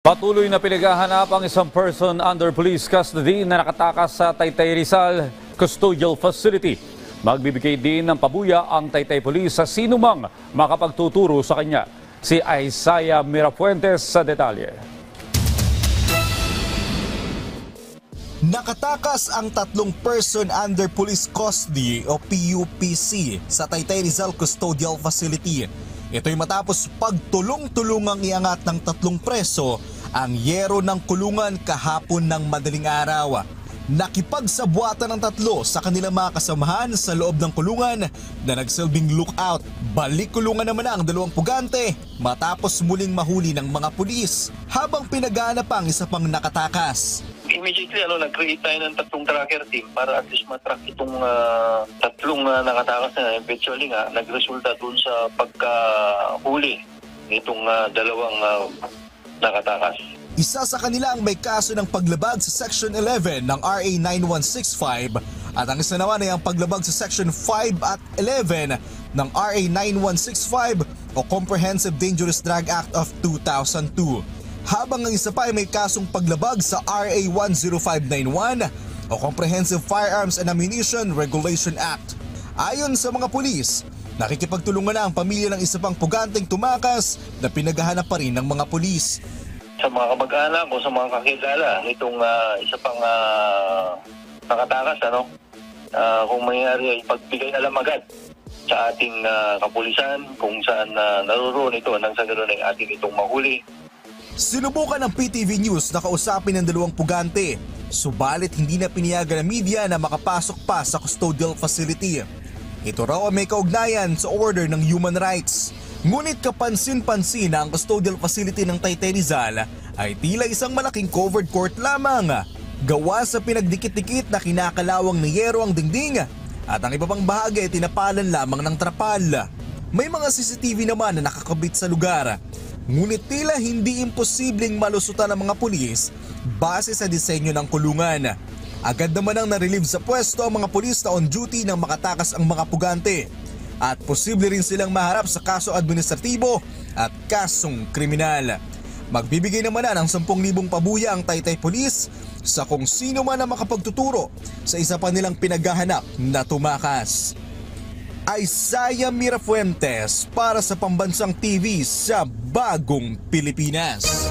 Patuloy na pinaghahanap ang isang person under police custody na nakatakas sa Taytay Rizal Custodial Facility. Magbibigay din ng pabuya ang Taytay Police sa sinumang makapagtuturo sa kanya. Si Isaiah Mirafuentes sa detalye. Nakatakas ang tatlong person under police custody o PUPC sa Taytay Rizal Custodial Facility. Ito'y matapos pagtulong-tulungang iangat ng tatlong preso ang yero ng kulungan kahapon ng madaling araw. Nakipagsabuatan ng tatlo sa kanilang mga kasamahan sa loob ng kulungan na nagsilbing lookout. Balik kulungan naman ang dalawang pugante matapos muling mahuli ng mga pulis habang pinaghahanap ang isa pang nakatakas. Immediately, nag-create tayo ng tatlong tracker team para at least matrack itong tatlong nakatakas na eventually nga nagresulta dun sa pagkahuli nitong dalawang nakatakas. Isa sa kanila ang may kaso ng paglabag sa Section 11 ng RA 9165 at ang isa naman ay ang paglabag sa Section 5 at 11 ng RA 9165 o Comprehensive Dangerous Drug Act of 2002. Habang ang isa pa ay may kasong paglabag sa RA 10591 o Comprehensive Firearms and Ammunition Regulation Act. Ayon sa mga pulis, nakikipagtulungan na ang pamilya ng isa pang puganteng tumakas na pinaghahanap pa rin ng mga pulis. Sa mga kamag-anak o sa mga kakilala nitong isa pang nakatakas, kung mayroon ay pagbigay alam agad sa ating kapulisan kung saan naroon ito nang sa ganoon ay ating itong mahuli. Sinubukan ng PTV News na kausapin ng dalawang pugante, subalit hindi na pinayagan ng media na makapasok pa sa custodial facility. Ito raw ay may kaugnayan sa order ng human rights. Ngunit kapansin-pansin na ang custodial facility ng Taytay Rizal ay tila isang malaking covered court lamang. Gawa sa pinagdikit-dikit na kinakalawang ni yero ang dingding at ang iba pang bahagi ay tinapalan lamang ng trapal. May mga CCTV naman na nakakabit sa lugar. Ngunit tila hindi imposibleng malusutan ng mga pulis base sa disenyo ng kulungan. Agad naman ang na-relieve sa pwesto ang mga pulis na on duty nang makatakas ang mga pugante. At posible rin silang maharap sa kaso administratibo at kasong kriminal. Magbibigay naman na ng 10,000 pabuya ang Taytay Police sa kung sino man ang makapagtuturo sa isa pa nilang pinaghahanap na tumakas. Isaiah Mirafuentes para sa Pambansang TV sa Bagong Pilipinas.